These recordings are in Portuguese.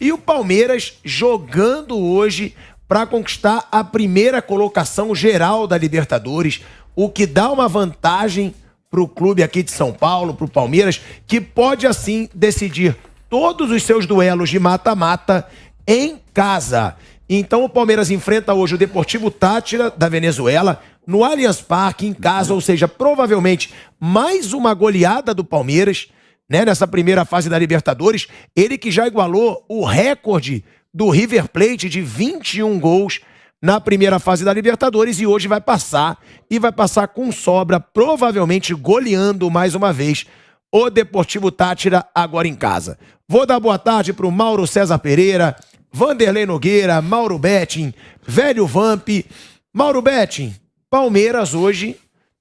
E o Palmeiras jogando hoje para conquistar a primeira colocação geral da Libertadores, o que dá uma vantagem para o clube aqui de São Paulo, para o Palmeiras, que pode assim decidir todos os seus duelos de mata-mata em casa. Então o Palmeiras enfrenta hoje o Deportivo Táchira da Venezuela no Allianz Parque em casa, ou seja, provavelmente mais uma goleada do Palmeiras, né, nessa primeira fase da Libertadores. Ele que já igualou o recorde do River Plate de 21 gols na primeira fase da Libertadores e hoje vai passar com sobra, provavelmente goleando mais uma vez o Deportivo Táchira agora em casa. Vou dar boa tarde para o Mauro César Pereira, Vanderlei Nogueira, Mauro Betting, Velho Vamp. Mauro Betting, Palmeiras hoje,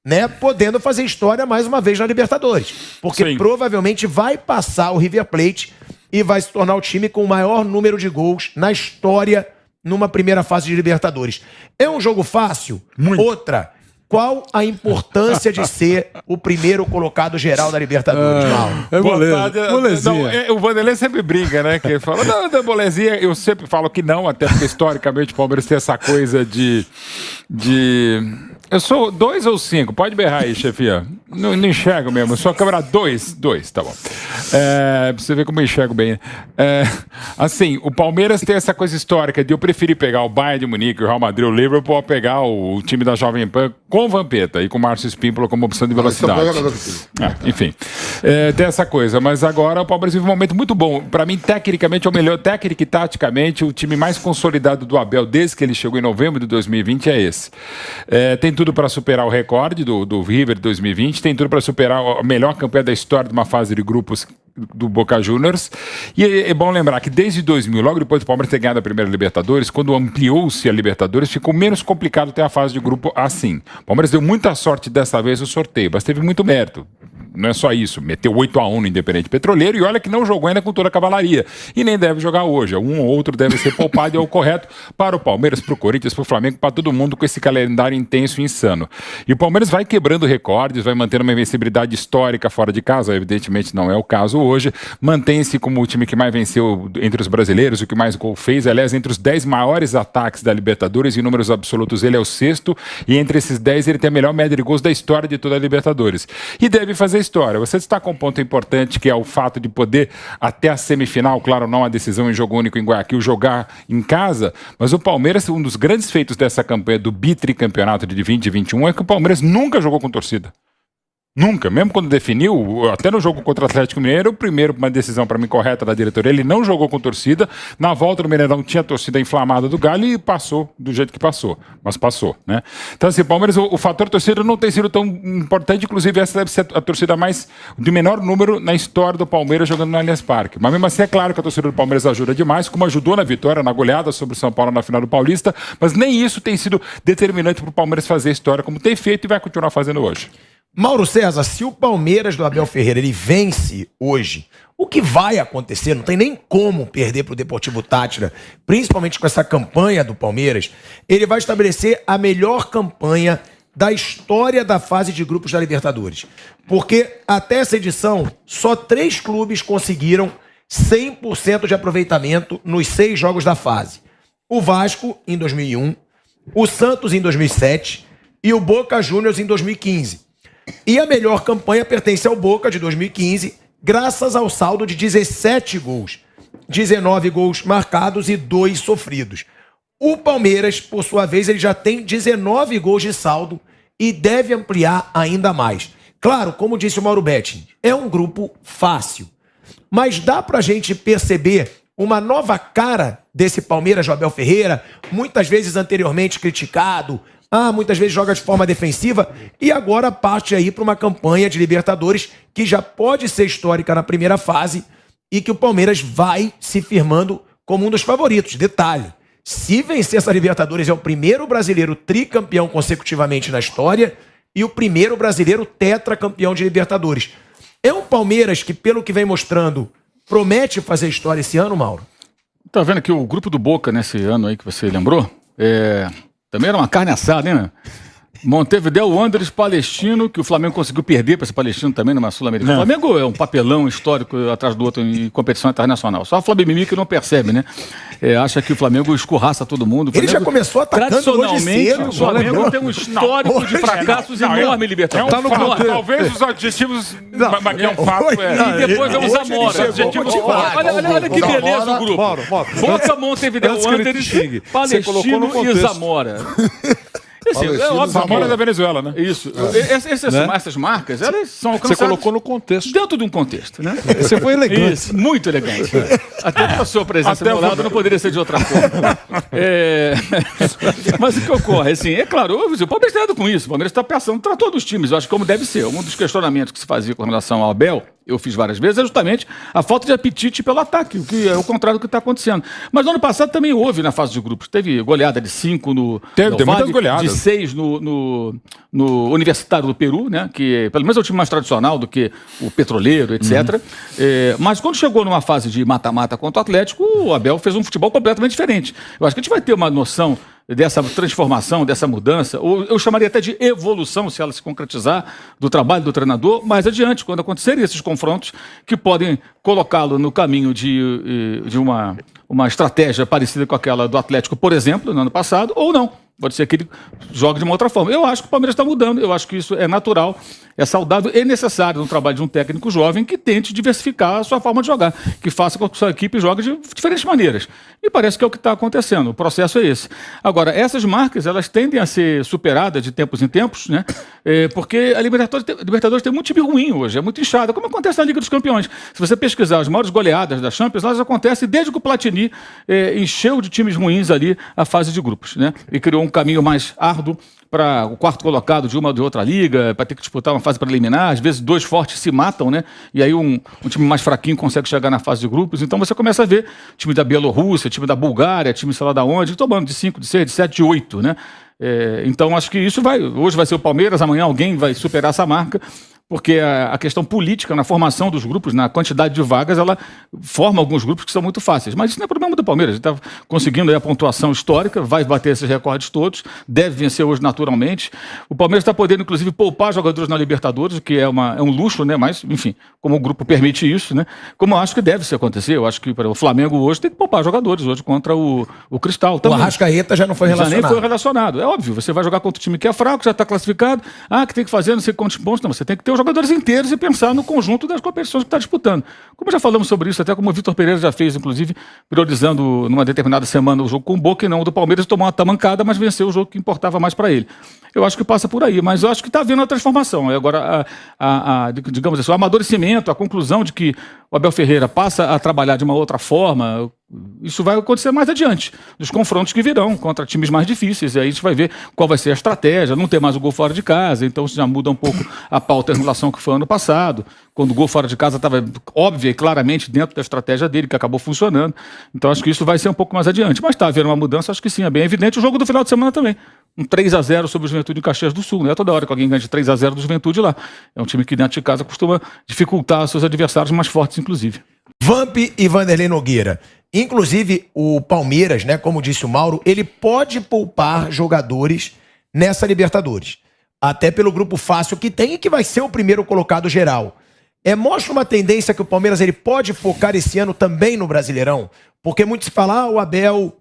né, podendo fazer história mais uma vez na Libertadores, porque Sim, provavelmente vai passar o River Plate e vai se tornar o time com o maior número de gols na história numa primeira fase de Libertadores. É um jogo fácil? Muito. Outra, qual a importância de ser o primeiro colocado geral da Libertadores, Mauro? É molezinha. O Vanderlei sempre briga, né? Que ele fala, não, molezinha. Eu sempre falo que não, até porque historicamente o Palmeiras tem essa coisa de... Eu sou 2 ou 5? Pode berrar aí, chefia. Não enxergo mesmo. Eu sou a câmera 2. 2, tá bom. Pra você ver como eu enxergo bem. Assim, o Palmeiras tem essa coisa histórica de eu preferir pegar o Bayern de Munique, o Real Madrid, o Liverpool, pegar o time da Jovem Pan com o Vampeta e com o Márcio Espímpola como opção de velocidade. Enfim, tem essa coisa. Mas agora o Palmeiras vive um momento muito bom. Para mim, tecnicamente, é o melhor. Técnica e taticamente, o time mais consolidado do Abel desde que ele chegou em novembro de 2020 é esse. Tem tudo para superar o recorde do River de 2020, tem tudo para superar a melhor campanha da história de uma fase de grupos do Boca Juniors. E é bom lembrar que desde 2000, logo depois do Palmeiras ter ganhado a primeira Libertadores, quando ampliou-se a Libertadores, ficou menos complicado ter a fase de grupo assim. O Palmeiras deu muita sorte dessa vez no sorteio, mas teve muito mérito. Não é só isso, meteu 8-1 no Independente Petroleiro e olha que não jogou ainda com toda a cavalaria. E nem deve jogar hoje. Um ou outro deve ser poupado e é o correto para o Palmeiras, para o Corinthians, para o Flamengo, para todo mundo com esse calendário intenso e insano. E o Palmeiras vai quebrando recordes, vai mantendo uma invencibilidade histórica fora de casa, evidentemente não é o caso hoje. Mantém-se como o time que mais venceu entre os brasileiros, o que mais gol fez. Aliás, entre os 10 maiores ataques da Libertadores, em números absolutos ele é o 6º, e entre esses 10 ele tem a melhor média de gols da história de toda a Libertadores. E deve fazer história. Você destaca um ponto importante, que é o fato de poder, até a semifinal, claro, não a decisão em jogo único em Guayaquil, jogar em casa, mas o Palmeiras, um dos grandes feitos dessa campanha do bitricampeonato de 2021 é que o Palmeiras nunca jogou com torcida. Nunca, mesmo quando definiu, até no jogo contra o Atlético Mineiro, o primeiro, uma decisão para mim correta da diretoria, ele não jogou com torcida, na volta no Mineirão tinha a torcida inflamada do Galo e passou do jeito que passou, mas passou, né? Então assim, o Palmeiras, o fator torcida não tem sido tão importante, inclusive essa deve ser a torcida mais, de menor número na história do Palmeiras jogando no Allianz Parque, mas mesmo assim é claro que a torcida do Palmeiras ajuda demais, como ajudou na vitória, na goleada sobre o São Paulo na final do Paulista, mas nem isso tem sido determinante para o Palmeiras fazer história como tem feito e vai continuar fazendo hoje. Mauro César, se o Palmeiras do Abel Ferreira ele vence hoje, o que vai acontecer? Não tem nem como perder para o Deportivo Táchira, principalmente com essa campanha do Palmeiras. Ele vai estabelecer a melhor campanha da história da fase de grupos da Libertadores. Porque até essa edição, só 3 clubes conseguiram 100% de aproveitamento nos 6 jogos da fase. O Vasco, em 2001, o Santos, em 2007 e o Boca Juniors, em 2015. E a melhor campanha pertence ao Boca, de 2015, graças ao saldo de 17 gols. 19 gols marcados e 2 sofridos. O Palmeiras, por sua vez, ele já tem 19 gols de saldo e deve ampliar ainda mais. Claro, como disse o Mauro Betting, é um grupo fácil. Mas dá pra gente perceber uma nova cara desse Palmeiras do Abel Ferreira, muitas vezes anteriormente criticado, muitas vezes joga de forma defensiva e agora parte aí para uma campanha de Libertadores que já pode ser histórica na primeira fase e que o Palmeiras vai se firmando como um dos favoritos. Detalhe, se vencer essa Libertadores é o primeiro brasileiro tricampeão consecutivamente na história e o primeiro brasileiro tetracampeão de Libertadores. É um Palmeiras que, pelo que vem mostrando, promete fazer história esse ano, Mauro? Tá vendo que o grupo do Boca nesse ano aí que você lembrou, também era uma carne assada, hein, né? Montevideo Wanderers, Palestino, que o Flamengo conseguiu perder para esse Palestino também numa Sul-Americana. O Flamengo é um papelão histórico atrás do outro em competição internacional. Só a Flamengo que não percebe, né? Acha que o Flamengo escorraça todo mundo. Ele já começou atacando hoje cedo. O Flamengo tem um histórico de fracassos enorme, Libertadores. É um fato. Talvez os adjetivos... Mas é um fato. E depois é o Zamora. Olha que beleza o grupo. Boca, Montevideo Wanderers, Palestino e Zamora. É óbvio, Zamora da Venezuela, né? Isso. Essas marcas, elas são alcançadas... Você colocou no contexto. Dentro de um contexto, né? Você foi elegante. Isso, muito elegante. Até a sua presença do meu lado não poderia ser de outra forma. Mas o que ocorre, assim, é claro, o Palmeiras está com isso. O Palmeiras está pensando, tratou dos times, eu acho que como deve ser. Um dos questionamentos que se fazia com relação ao Abel, eu fiz várias vezes, é justamente a falta de apetite pelo ataque, o que é o contrário do que está acontecendo. Mas no ano passado também houve na fase de grupos. Teve goleada de 5 no tem muitas goleadas. De 6 no Universitário do Peru, né? Que pelo menos é o time mais tradicional do que o Petroleiro, etc. Mas quando chegou numa fase de mata-mata contra o Atlético, o Abel fez um futebol completamente diferente. Eu acho que a gente vai ter uma noção dessa transformação, dessa mudança, ou eu chamaria até de evolução, se ela se concretizar, do trabalho do treinador, mais adiante, quando acontecerem esses confrontos que podem colocá-lo no caminho de uma estratégia parecida com aquela do Atlético, por exemplo, no ano passado, ou não. Pode ser que ele jogue de uma outra forma. Eu acho que o Palmeiras está mudando, eu acho que isso é natural, é saudável e necessário no trabalho de um técnico jovem que tente diversificar a sua forma de jogar, que faça com que a sua equipe jogue de diferentes maneiras. E parece que é o que está acontecendo, o processo é esse. Agora, essas marcas, elas tendem a ser superadas de tempos em tempos, né? Porque a Libertadores tem muito time ruim hoje, é muito inchada, como acontece na Liga dos Campeões. Se você pesquisar as maiores goleadas da Champions, elas acontecem desde que o Platini encheu de times ruins ali a fase de grupos, né? E criou um caminho mais árduo para o quarto colocado de uma ou de outra liga, para ter que disputar uma fase preliminar, às vezes dois fortes se matam, né? E aí um time mais fraquinho consegue chegar na fase de grupos, então você começa a ver time da Bielorrússia, time da Bulgária, time sei lá da onde, tomando de 5, de 6, de 7, de 8, né? Então acho que isso hoje vai ser o Palmeiras, amanhã alguém vai superar essa marca, porque a questão política na formação dos grupos, na quantidade de vagas, ela forma alguns grupos que são muito fáceis. Mas isso não é problema do Palmeiras. Ele está conseguindo aí a pontuação histórica, vai bater esses recordes todos, deve vencer hoje naturalmente. O Palmeiras está podendo, inclusive, poupar jogadores na Libertadores, o que é um luxo, né? Mas, enfim, como o grupo permite isso, né? Como eu acho que deve se acontecer. Eu acho que o Flamengo hoje tem que poupar jogadores hoje contra o Cristal. Também. O Arrascaeta já não foi relacionado. Já nem foi relacionado. É óbvio, você vai jogar contra o time que é fraco, já está classificado. Que tem que fazer não sei quantos pontos. Não, você tem que ter os jogadores inteiros e pensar no conjunto das competições que está disputando. Como já falamos sobre isso, até como o Vitor Pereira já fez, inclusive, priorizando numa determinada semana o jogo com o Boca e não o do Palmeiras, tomou uma tamancada, mas venceu o jogo que importava mais para ele. Eu acho que passa por aí, mas eu acho que está havendo a transformação. Agora, digamos assim, o amadurecimento, a conclusão de que o Abel Ferreira passa a trabalhar de uma outra forma, isso vai acontecer mais adiante, nos confrontos que virão contra times mais difíceis, e aí a gente vai ver qual vai ser a estratégia, não ter mais o gol fora de casa, então isso já muda um pouco a pauta em relação ao que foi ano passado, quando o gol fora de casa estava óbvio e claramente dentro da estratégia dele, que acabou funcionando, então acho que isso vai ser um pouco mais adiante, mas está havendo uma mudança, acho que sim, é bem evidente. O jogo do final de semana também, um 3-0 sobre o Juventude em Caxias do Sul, não é toda hora que alguém ganha de 3-0 do Juventude lá, é um time que dentro de casa costuma dificultar seus adversários mais fortes, inclusive. Vamp e Vanderlei Nogueira. Inclusive, o Palmeiras, né, como disse o Mauro, ele pode poupar jogadores nessa Libertadores. Até pelo grupo fácil que tem e que vai ser o primeiro colocado geral. Mostra uma tendência que o Palmeiras ele pode focar esse ano também no Brasileirão. Porque muito se fala,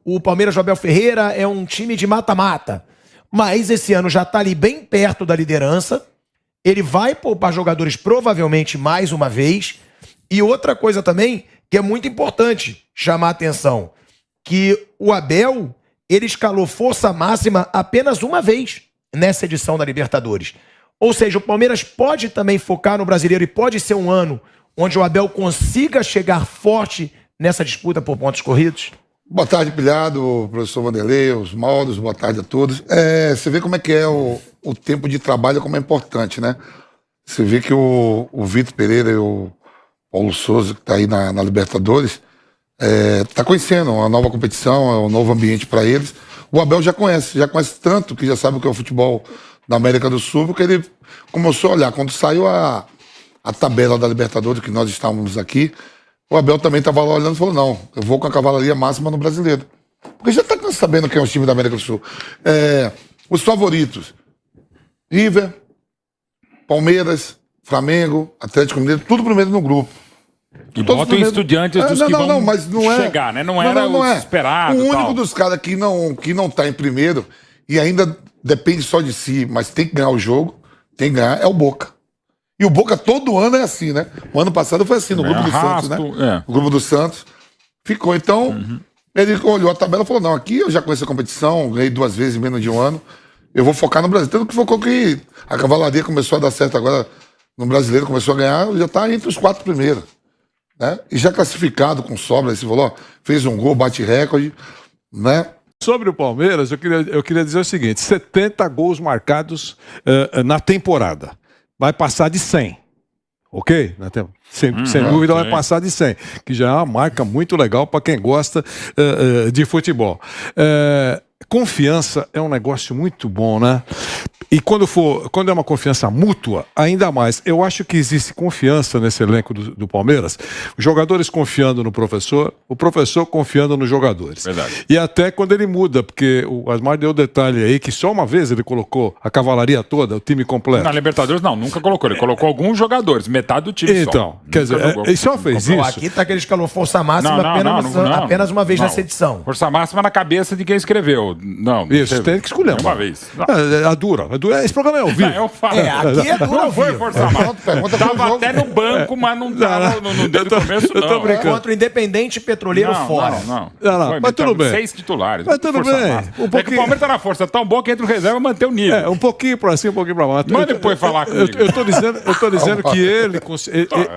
o Palmeiras do Abel Ferreira é um time de mata-mata. Mas esse ano já está ali bem perto da liderança. Ele vai poupar jogadores provavelmente mais uma vez. E outra coisa também que é muito importante chamar a atenção, que o Abel, ele escalou força máxima apenas uma vez nessa edição da Libertadores. Ou seja, o Palmeiras pode também focar no Brasileiro e pode ser um ano onde o Abel consiga chegar forte nessa disputa por pontos corridos? Boa tarde, Pilhado, professor Vanderlei, os Mauros, boa tarde a todos. Você vê como é que é o tempo de trabalho, como é importante, né? Você vê que o Vitor Pereira e o Paulo Souza, que está aí na Libertadores, está conhecendo uma nova competição, um novo ambiente para eles. O Abel já conhece tanto que já sabe o que é o futebol da América do Sul, porque ele começou a olhar. Quando saiu a tabela da Libertadores, que nós estávamos aqui, o Abel também estava lá olhando e falou, não, eu vou com a cavalaria máxima no Brasileiro. Porque já está sabendo quem é o time da América do Sul. Os favoritos, River, Palmeiras, Flamengo, Atlético Mineiro, tudo primeiro no grupo. E botam Estudiantes dos que vão mas não chegar, né? Não era o esperado. O único dos caras que não tá em primeiro e ainda depende só de si, mas tem que ganhar o jogo, tem que ganhar, é o Boca. E o Boca todo ano é assim, né? O ano passado foi assim, no grupo do Santos, né? O grupo do Santos ficou. Então, ele olhou a tabela e falou, não, aqui eu já conheço a competição, ganhei 2 vezes em menos de um ano, eu vou focar no Brasil. Tanto que focou que a cavalaria começou a dar certo agora no Brasileiro, começou a ganhar, já tá entre os 4 primeiros. Né? E já classificado com sobra, esse valor, fez um gol, bate recorde, né? Sobre o Palmeiras, eu queria dizer o seguinte: 70 gols marcados na temporada. Vai passar de 100. Ok? Sem dúvida vai passar de 100, que já é uma marca muito legal para quem gosta de futebol. Confiança é um negócio muito bom, né? E quando é uma confiança mútua, ainda mais. Eu acho que existe confiança nesse elenco do Palmeiras. Os jogadores confiando no professor, o professor confiando nos jogadores. Verdade. E até quando ele muda, porque o Asmar deu detalhe aí que só uma vez ele colocou a cavalaria toda, o time completo. Na Libertadores não, nunca colocou. Ele colocou alguns jogadores, metade do time então, só. Quer dizer, ele só fez isso. Aqui tá aquele escalou força máxima apenas uma vez nessa edição. Força máxima na cabeça de quem escreveu. Não. Isso, tem que escolher. Uma vez. A dura. Esse programa é ao vivo. Eu falo. Aqui é duro. Não foi força máxima. Tava até no banco, mas não tava no dedo do começo, não. Eu tô brincando. Contra o Independente Petroleiro fora. Não. Mas tudo bem. 6 titulares. Mas tudo bem. É que o Palmeiras tá na força tão boa que entre o reserva e manter o nível. Um pouquinho pra cima, um pouquinho pra baixo. Mas depois falar comigo. Eu tô dizendo que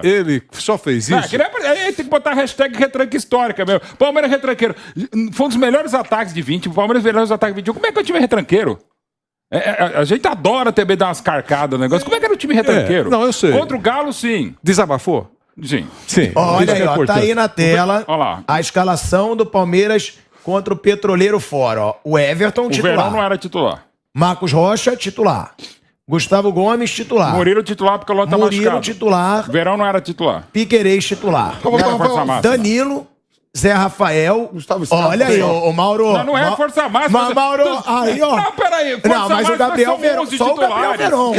ele só fez isso. Aí tem que botar a hashtag retranca histórica, meu. Palmeiras retranqueiro. Foi um dos melhores ataques de 20. O Palmeiras melhores ataques de 21. Como é que é o time retranqueiro? A gente adora também dar umas carcadas no negócio. Como é que era o time retranqueiro? Não, eu sei. Contra o Galo, sim. Desabafou? Sim. Olha aí, ó, tá aí na tela Olha lá. a escalação do Palmeiras contra o Petroleiro fora. Ó. O Everton, titular. O Verão não era titular. Marcos Rocha, titular. Gustavo Gomes, titular. Murilo titular porque o Lota tá Murilo, machucado. titular. Verão não era titular. Piquerez, titular. Danilo, Zé Rafael. Gustavo Scarpa. Olha aí, ô Mauro. Não é força máxima. Mas Mauro, aí, ó. Não, peraí. Não, mas o Gabriel Verão. Só o Gabriel Verão.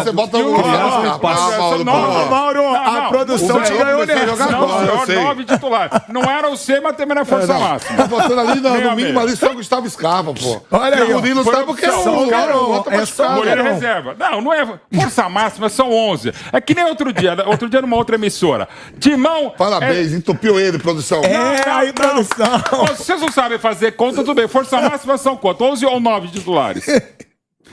Você bota o Mauro, a produção te ganhou nessa. Não, 9 titulares. Não era o C, mas também não é força máxima. Tá botando ali, no mínimo ali, só o Gustavo Scarpa, pô. Olha aí, o Murilo tá porque é só o Verão. É só o Mulher reserva. Não é força máxima, são 11. É que nem outro dia numa outra emissora. Timão. Parabéns, entupiu ele, produção. Aí, produção. Vocês não sabem fazer conta, tudo bem. Força máxima são quanto? 11 ou 9 titulares?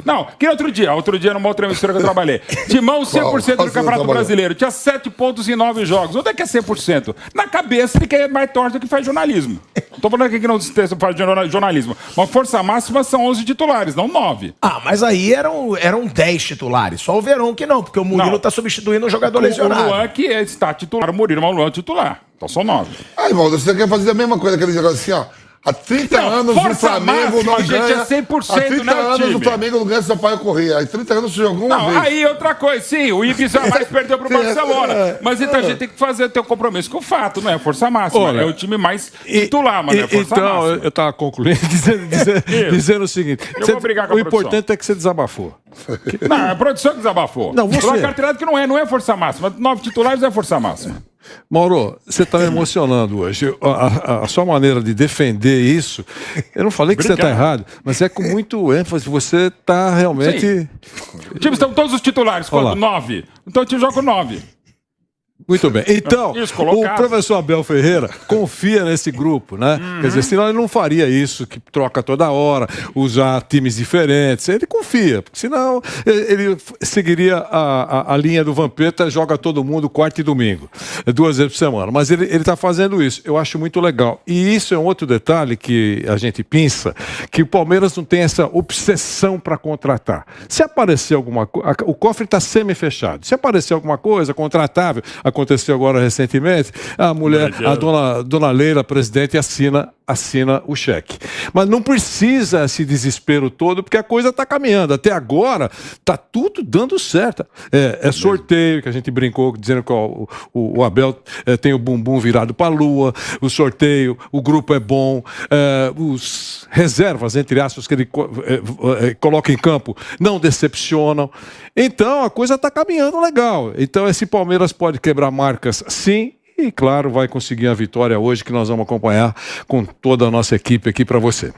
Não, que outro dia numa outra emissora que eu trabalhei. Timão 100% do Campeonato Brasileiro. Tinha 7 pontos em 9 jogos. Onde é que é 100%? Na cabeça de quem é mais torto do que faz jornalismo. Não tô falando aqui que não faz jornalismo. Mas força máxima são 11 titulares, não 9. Mas aí eram 10 titulares. Só o Verão que não, porque o Murilo tá substituindo um jogador lesionado. O Luan que está titular. O Murilo, mas o Luan é titular. Então são 9. Aí, Valdo, você quer fazer a mesma coisa que ele jogou assim, ó. Há 30 anos o Flamengo não ganha. É 100%, há 30 anos time. o Flamengo não ganha se Sampaio Corrêa. Há 30 anos você jogou uma vez. Aí outra coisa, sim, o Ibiza mais perdeu pro Barcelona. Mas então a gente tem que fazer ter um compromisso com o fato, não é força máxima. Olha, é o time mais titular, mas não é força máxima. Então, eu tava concluindo dizendo o seguinte: eu vou brigar com a o importante é que você desabafou. Não, a produção que desabafou. Não, você. Uma carteirada que não é força máxima. 9 titulares é força máxima. Mauro, você está me emocionando hoje. A sua maneira de defender isso, eu não falei que você está errado, mas é com muito ênfase. Você está realmente. O time estão todos os titulares, quando 9. Então o time joga com 9. Muito bem. Então, o professor Abel Ferreira confia nesse grupo, né? Quer dizer, senão ele não faria isso, que troca toda hora, usar times diferentes. Ele confia, porque senão ele seguiria a linha do Vampeta, joga todo mundo quarta e domingo, 2 vezes por semana. Mas ele está fazendo isso. Eu acho muito legal. E isso é um outro detalhe que a gente pensa, que o Palmeiras não tem essa obsessão para contratar. Se aparecer alguma coisa, o cofre está semi-fechado. Se aparecer alguma coisa contratável, a aconteceu agora recentemente, a mulher, a dona Leila, presidente, assina o cheque. Mas não precisa esse desespero todo, porque a coisa está caminhando. Até agora, está tudo dando certo. É sorteio, que a gente brincou, dizendo que o Abel tem o bumbum virado para a lua, o sorteio, o grupo é bom, os reservas, entre aspas, que ele coloca em campo, não decepcionam. Então, a coisa está caminhando legal. Então, esse Palmeiras pode quebrar marcas, sim. E, claro, vai conseguir a vitória hoje, que nós vamos acompanhar com toda a nossa equipe aqui para você.